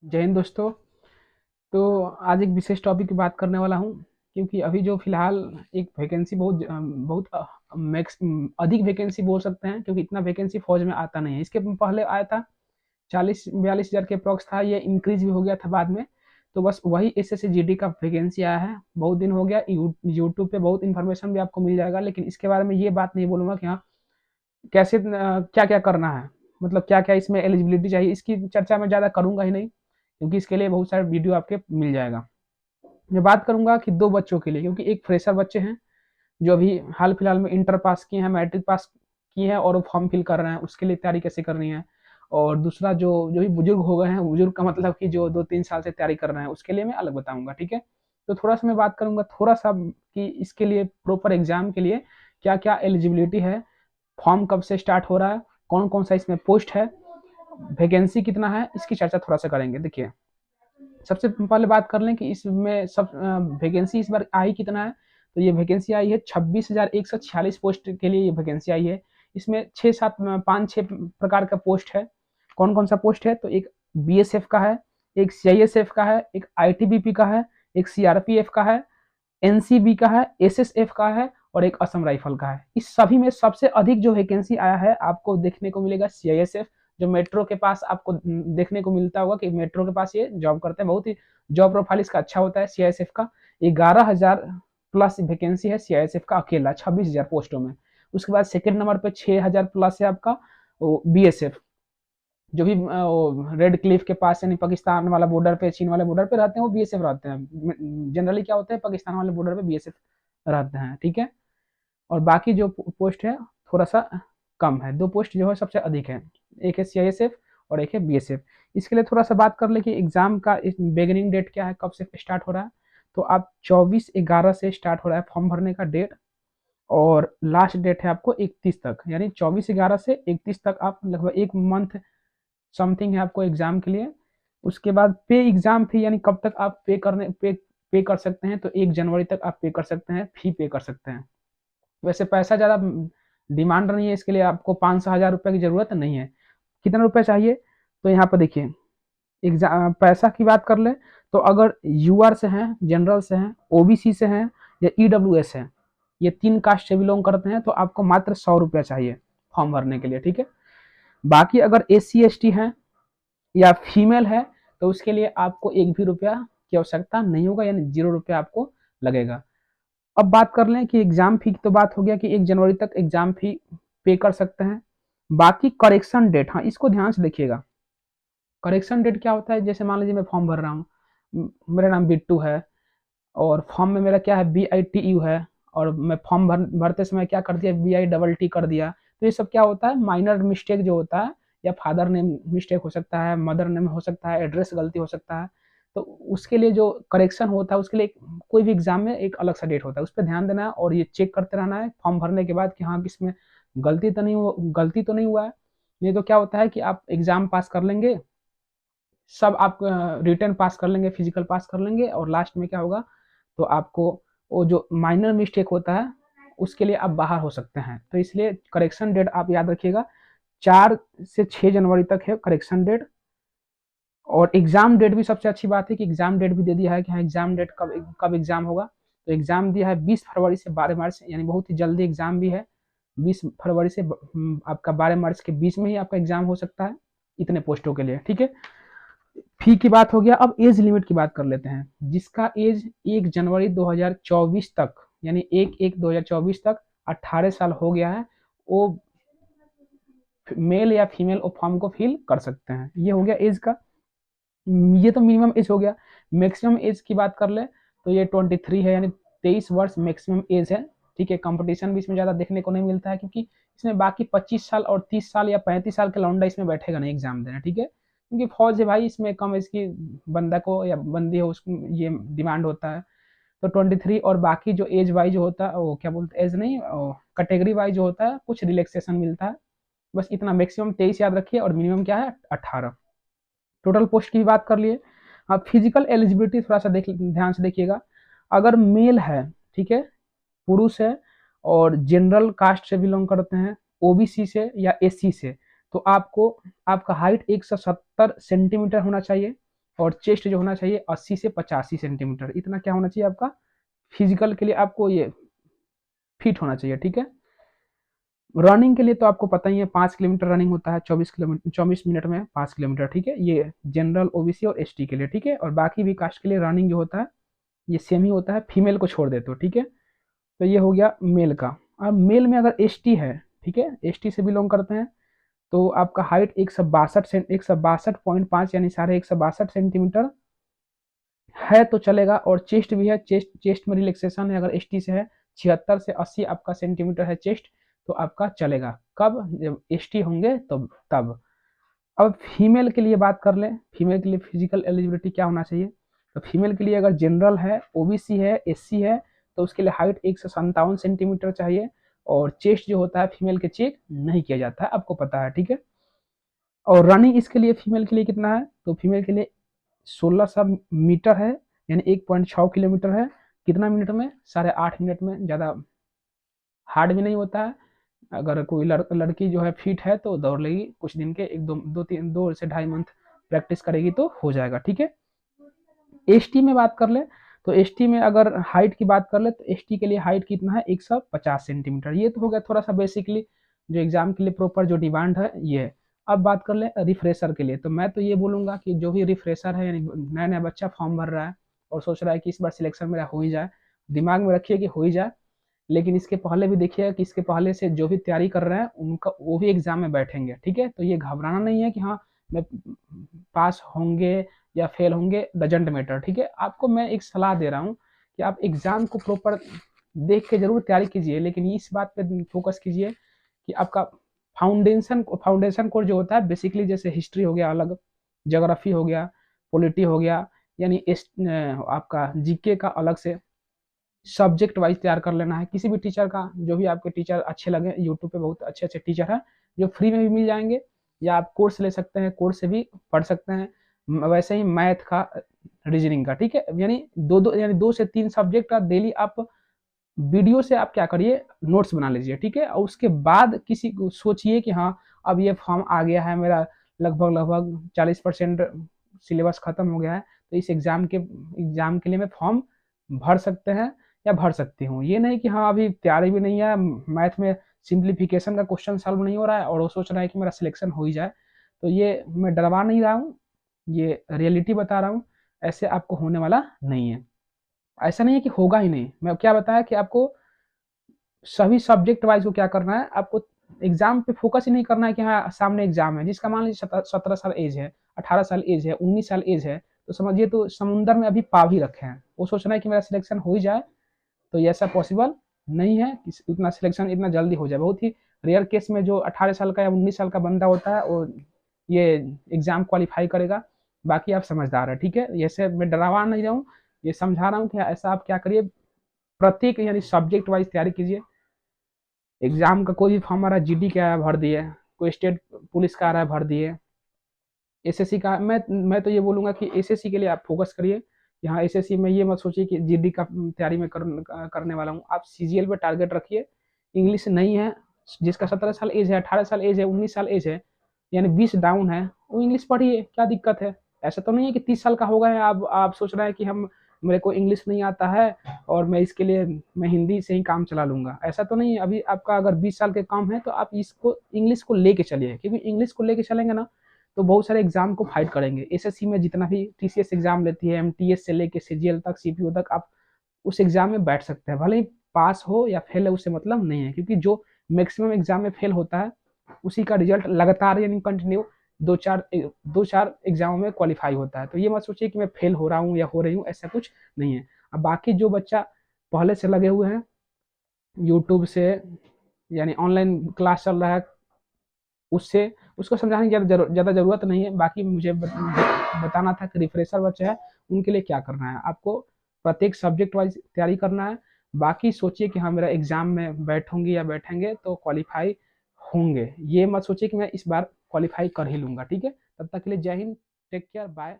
जय हिंद दोस्तों। तो आज एक विशेष टॉपिक की बात करने वाला हूँ, क्योंकि अभी जो फिलहाल एक वैकेंसी बहुत मैक्स अधिक वैकेंसी बोल सकते हैं, क्योंकि इतना वैकेंसी फौज में आता नहीं है। इसके पहले आया था 40-42 हज़ार के अप्रॉक्स था, ये इंक्रीज भी हो गया था बाद में। तो बस वही SSC GD का वैकेंसी आया है, बहुत दिन हो गया। यूट्यूब पे बहुत इन्फॉर्मेशन भी आपको मिल जाएगा, लेकिन इसके बारे में ये बात नहीं बोलूँगा कि हाँ कैसे क्या क्या करना है, मतलब क्या क्या इसमें एलिजिबिलिटी चाहिए, इसकी चर्चा मैं ज़्यादा करूँगा ही नहीं, क्योंकि इसके लिए बहुत सारे वीडियो आपके मिल जाएगा। मैं बात करूंगा कि दो बच्चों के लिए, क्योंकि एक फ्रेशर बच्चे हैं जो अभी हाल फिलहाल में इंटर पास किए हैं, मैट्रिक पास किए हैं और वो फॉर्म फिल कर रहे हैं, उसके लिए तैयारी कैसे करनी है। और दूसरा जो जो भी बुजुर्ग हो गए हैं, बुजुर्ग का मतलब कि जो 2-3 साल से तैयारी कर रहे हैं, उसके लिए मैं अलग बताऊंगा। ठीक है, तो थोड़ा सा मैं बात करूंगा थोड़ा सा कि इसके लिए प्रॉपर एग्जाम के लिए क्या क्या एलिजिबिलिटी है, फॉर्म कब से स्टार्ट हो रहा है, कौन कौन सा इसमें पोस्ट है, वैकेंसी कितना है, इसकी चर्चा थोड़ा सा करेंगे। देखिए, सबसे पहले बात कर लें कि इसमें सब वैकेंसी इस बार आई कितना है। तो ये वैकेंसी आई है 26,146 पोस्ट के लिए ये वैकेंसी आई है। इसमें 6-7 5-6 प्रकार का पोस्ट है। कौन कौन सा पोस्ट है, तो एक BSF का है, एक CISF का है, एक ITBP का है, एक CRPF का है, NCB का है, SSF का है और एक असम राइफल का है। इस सभी में सबसे अधिक जो वैकेंसी आया है आपको देखने को मिलेगा CISF, जो मेट्रो के पास आपको देखने को मिलता होगा कि मेट्रो के पास ये जॉब करते हैं। बहुत ही जॉब प्रोफाइल इसका अच्छा होता है CISF का। 11,000 प्लस वैकेंसी है CISF का अकेला 26,000 पोस्टों में। उसके बाद सेकंड नंबर पे 6,000 प्लस है आपका BSF, जो भी रेड क्लिफ के पास यानी पाकिस्तान वाला बॉर्डर पे, चीन वाले बॉर्डर पे रहते हैं, वो BSF रहते हैं। जनरली क्या होता है, पाकिस्तान वाले बॉर्डर पे BSF रहते हैं। ठीक है, और बाकी जो पोस्ट है थोड़ा सा कम है। दो पोस्ट जो है सबसे अधिक है, एक है CISF और एक है BSF। इसके लिए थोड़ा सा बात कर ले कि एग्जाम का बिगिनिंग डेट क्या है, कब से स्टार्ट हो रहा है। तो आप 24/11 से स्टार्ट हो रहा है फॉर्म भरने का डेट, और लास्ट डेट है आपको 31 तक, यानी 24/11 से 31 तक आप लगभग एक मंथ समथिंग है आपको एग्जाम के लिए। उसके बाद पे एग्जाम फी, यानी कब तक आप पे कर सकते हैं, तो 1 जनवरी तक आप पे कर सकते हैं, फी पे कर सकते हैं। वैसे पैसा ज़्यादा डिमांड नहीं है इसके लिए, आपको 500-1000 रुपये की ज़रूरत नहीं है। कितना रुपये चाहिए, तो यहाँ पर देखिए, एग्जाम पैसा की बात कर ले, तो अगर UR से हैं, जनरल से हैं, OBC से हैं या EWS है, ये 3 कास्ट से बिलोंग करते हैं, तो आपको मात्र 100 रुपया चाहिए फॉर्म भरने के लिए। ठीक है, बाकी अगर SC ST हैं या फीमेल है, तो उसके लिए आपको एक भी रुपया की आवश्यकता नहीं होगा, यानी 0 रुपया आपको लगेगा। अब बात कर लें कि एग्जाम फी की, तो बात हो गया कि 1 जनवरी तक एग्जाम फी पे कर सकते हैं। बाकी करेक्शन डेट, हाँ इसको ध्यान से देखिएगा। करेक्शन डेट क्या होता है, जैसे मान लीजिए मैं फॉर्म भर रहा हूँ, मेरा नाम बिट्टू है और फॉर्म में मेरा क्या है, BITU है, और मैं फॉर्म भरते समय क्या कर दिया, BITT कर दिया। तो ये सब क्या होता है, माइनर मिस्टेक जो होता है, या फादर नेम मिस्टेक हो सकता है, मदर नेम हो सकता है, एड्रेस गलती हो सकता है। तो उसके लिए जो करेक्शन होता है, उसके लिए कोई भी एग्जाम में एक अलग सा डेट होता है, उस पर ध्यान देना है और ये चेक करते रहना है फॉर्म भरने के बाद कि हाँ किसमें गलती तो नहीं हुआ है। नहीं तो क्या होता है कि आप एग्जाम पास कर लेंगे, सब आप रिटर्न पास कर लेंगे, फिजिकल पास कर लेंगे, और लास्ट में क्या होगा, तो आपको वो जो माइनर मिस्टेक होता है उसके लिए आप बाहर हो सकते हैं। तो इसलिए करेक्शन डेट आप याद रखिएगा, 4 से 6 जनवरी तक है करेक्शन डेट। और एग्जाम डेट भी सबसे अच्छी बात है कि एग्जाम डेट भी दे दिया है कि हाँ एग्जाम डेट कब कब एग्जाम होगा। तो एग्जाम दिया है 20 फरवरी से 12 मार्च, यानी बहुत ही जल्दी एग्जाम भी है। 20 फरवरी से आपका 12 मार्च के बीच में ही आपका एग्जाम हो सकता है, इतने पोस्टों के लिए। ठीक है, फी की बात हो गया। अब एज लिमिट की बात कर लेते हैं। जिसका एज 1 जनवरी 2024 तक, यानी 1/1/2024 तक 18 साल हो गया है, वो मेल या फीमेल वो फॉर्म को फिल कर सकते हैं। ये हो गया एज का, ये तो मिनिमम एज हो गया। मैक्सिमम एज की बात कर ले, तो ये 23 है, यानी 23 वर्ष मैक्सिमम एज है। ठीक है, कंपटीशन भी इसमें ज़्यादा देखने को नहीं मिलता है, क्योंकि इसमें बाकी 25 साल और 30 साल या 35 साल के लौंडा इसमें बैठेगा नहीं एग्जाम देना। ठीक है, क्योंकि फौज है भाई, इसमें कम एज की बंदा को या बंदी हो उसको ये डिमांड होता है। तो 23, और बाकी जो एज वाइज होता है, वो क्या बोलते हैं, एज नहीं, कैटेगरी वाइज जो होता है कुछ रिलैक्सेशन मिलता है। बस इतना, मैक्सिमम 23 याद रखिए और मिनिमम क्या है, 18। टोटल पोस्ट की बात कर लिए। अब फिजिकल एलिजिबिलिटी थोड़ा सा ध्यान से देखिएगा। अगर मेल है, ठीक है, पुरुष है, और जनरल कास्ट से बिलोंग करते हैं, OBC से या SC से, तो आपको आपका हाइट 170 सेंटीमीटर होना चाहिए, और चेस्ट जो होना चाहिए 80 से 85 सेंटीमीटर, इतना क्या होना चाहिए आपका फिजिकल के लिए, आपको ये फिट होना चाहिए, ठीक है। रनिंग के लिए तो आपको पता ही है 5 किलोमीटर रनिंग होता है 24 मिनट में 5 किलोमीटर, ठीक है। ये जनरल, ओबीसी और एसटी के लिए, ठीक है। और बाकी भी कास्ट के लिए रनिंग जो होता है ये सेम ही होता है, फीमेल को छोड़ देते हो, ठीक है। तो ये हो गया मेल का। अब मेल में अगर एसटी है, ठीक है, एसटी से बिलोंग करते हैं, तो आपका हाइट 162.5 यानी 162 है तो चलेगा। और चेस्ट भी है, चेस्ट में रिलैक्सेशन है, अगर एसटी से है 76 से 80 आपका सेंटीमीटर है चेस्ट, तो आपका चलेगा। कब? जब एसटी होंगे तो तब। अब फीमेल के लिए बात कर लें, फीमेल के लिए फिजिकल एलिजिबिलिटी क्या होना चाहिए। तो फीमेल के लिए अगर जनरल है, ओबीसी है, एससी है, तो उसके लिए हाइट 157 सेंटीमीटर चाहिए। और चेस्ट जो होता है फीमेल के चेक नहीं किया जाता है, आपको पता है, ठीक है। और रनिंग इसके लिए फीमेल के लिए कितना है, तो फीमेल के लिए 1600 मीटर है, यानी 1.6 किलोमीटर है। कितना मिनट में? 8.5 मिनट में। ज़्यादा हार्ड भी नहीं होता है। अगर कोई लड़की जो है फिट है तो दौड़ लेगी कुछ दिन के, एक दो तीन 2 से 2.5 मंथ प्रैक्टिस करेगी तो हो जाएगा, ठीक है। एसटी में बात कर ले, तो एसटी में अगर हाइट की बात कर ले, तो एसटी के लिए हाइट कितना है 150 सेंटीमीटर। ये तो हो गया थोड़ा सा बेसिकली जो एग्जाम के लिए प्रॉपर जो डिमांड है ये है। अब बात कर ले रिफ्रेशर के लिए, तो मैं तो ये बोलूंगा कि जो भी रिफ्रेशर है, यानी नया नया बच्चा फॉर्म भर रहा है और सोच रहा है कि इस बार सिलेक्शन मेरा हो ही जाए, दिमाग में रखिए कि हो ही जाए। लेकिन इसके पहले भी देखिए कि इसके पहले से जो भी तैयारी कर रहे हैं उनका वो भी एग्जाम में बैठेंगे, ठीक है। तो ये घबराना नहीं है कि हाँ मैं पास होंगे या फेल होंगे, डजेंट मैटर, ठीक है। आपको मैं एक सलाह दे रहा हूँ कि आप एग्जाम को प्रॉपर देख के जरूर तैयारी कीजिए, लेकिन इस बात पे फोकस कीजिए कि आपका फाउंडेशन कोर्स जो होता है बेसिकली, जैसे हिस्ट्री हो गया अलग, ज्योग्राफी हो गया, पॉलिटी हो गया, यानी आपका जीके का अलग से सब्जेक्ट वाइज तैयार कर लेना है। किसी भी टीचर का, जो भी आपके टीचर अच्छे लगे, यूट्यूब पे बहुत अच्छे अच्छे टीचर हैं जो फ्री में भी मिल जाएंगे, या आप कोर्स ले सकते हैं, कोर्स से भी पढ़ सकते हैं। वैसे ही मैथ का, रीजनिंग का, ठीक है। यानी 2 से 3 सब्जेक्ट का डेली आप वीडियो से आप क्या करिए, नोट्स बना लीजिए, ठीक है। और उसके बाद किसी को सोचिए कि हाँ अब ये फॉर्म आ गया है मेरा, लगभग लगभग 40% सिलेबस खत्म हो गया है, तो इस एग्जाम के लिए मैं फॉर्म भर सकते हैं या भर सकती हूँ। ये नहीं कि हाँ अभी तैयारी भी नहीं है, मैथ में सिंप्लीफिकेशन का क्वेश्चन सॉल्व नहीं हो रहा है और वो सोच रहा है कि मेरा सिलेक्शन हो ही जाए। तो ये मैं डरवा नहीं रहा हूँ, ये रियलिटी बता रहा हूँ। ऐसे आपको होने वाला नहीं है, ऐसा नहीं है कि होगा ही नहीं। मैं क्या बताया कि आपको सभी सब्जेक्ट वाइज को क्या करना है, आपको एग्जाम पे फोकस ही नहीं करना है कि हाँ सामने एग्जाम है। जिसका मान लीजिए 17 साल एज है, 18 साल एज है, 19 साल एज है, तो समझिए तो समुंदर में अभी पाव ही रखे हैं। वो सोच रहा है कि मेरा सिलेक्शन हो ही जाए, तो ये ऐसा पॉसिबल नहीं है कि उतना सिलेक्शन इतना जल्दी हो जाए। बहुत ही रेयर केस में जो 18 साल का या 19 साल का बंदा होता है वो ये एग्जाम क्वालिफाई करेगा। बाकी आप समझदार है, ठीक है। ऐसे मैं डरावा नहीं रहा हूँ, ये समझा रहा हूँ कि ऐसा आप क्या करिए, प्रत्येक यानी सब्जेक्ट वाइज तैयारी कीजिए। एग्जाम का कोई भी फॉर्म आ रहा है, जीडी का आ रहा है भर दिए, कोई स्टेट पुलिस का आ रहा है भर दिए, एसएससी का, मैं तो ये बोलूंगा कि एसएससी के लिए आप फोकस करिए। यहाँ एसएससी में ये मत सोचिए कि जीडी का तैयारी में करने वाला हूँ, आप सीजीएल पे टारगेट रखिए। इंग्लिश नहीं है, जिसका 17 साल एज है, 18 साल एज है, 19 साल एज है, यानी 20 डाउन है, वो इंग्लिश पढ़िए, क्या दिक्कत है। ऐसा तो नहीं है कि 30 साल का हो गए आप सोच रहे हैं कि हम मेरे को इंग्लिश नहीं आता है और मैं इसके लिए मैं हिंदी से ही काम चला लूंगा, ऐसा तो नहीं है। अभी आपका अगर 20 साल के काम है तो आप इसको इंग्लिश को लेके चलिए, क्योंकि इंग्लिश को लेके चलेंगे ना तो बहुत सारे एग्जाम को फाइट करेंगे। एसएससी में जितना भी टीसीएस एग्जाम लेती है, एमटीएस से लेके सीजीएल तक, सीपीओ तक, आप उस एग्जाम में बैठ सकते हैं। भले ही पास हो या फेल है उससे मतलब नहीं है, क्योंकि जो मैक्सिमम एग्जाम में फेल होता है उसी का रिजल्ट लगातार यानी कंटिन्यू 2-4 एग्जामों में क्वालिफाई होता है। तो ये मत सोचिए कि मैं फेल हो रहा हूँ या हो रही हूँ, ऐसा कुछ नहीं है। अब बाकी जो बच्चा पहले से लगे हुए हैं यूट्यूब से, यानी ऑनलाइन क्लास चल रहा है, उससे उसको समझाने की ज़्यादा ज़रूरत नहीं है। बाकी मुझे बताना था कि रिफ्रेशर बच्चे हैं उनके लिए क्या करना है, आपको प्रत्येक सब्जेक्ट वाइज तैयारी करना है। बाकी सोचिए कि हाँ मेरा एग्जाम में बैठूंगी या बैठेंगे तो क्वालिफाई होंगे, ये मत सोचिए कि मैं इस बार क्वालिफाई कर ही लूंगा, ठीक है। तब तक के लिए जय हिंद, टेक केयर, बाय।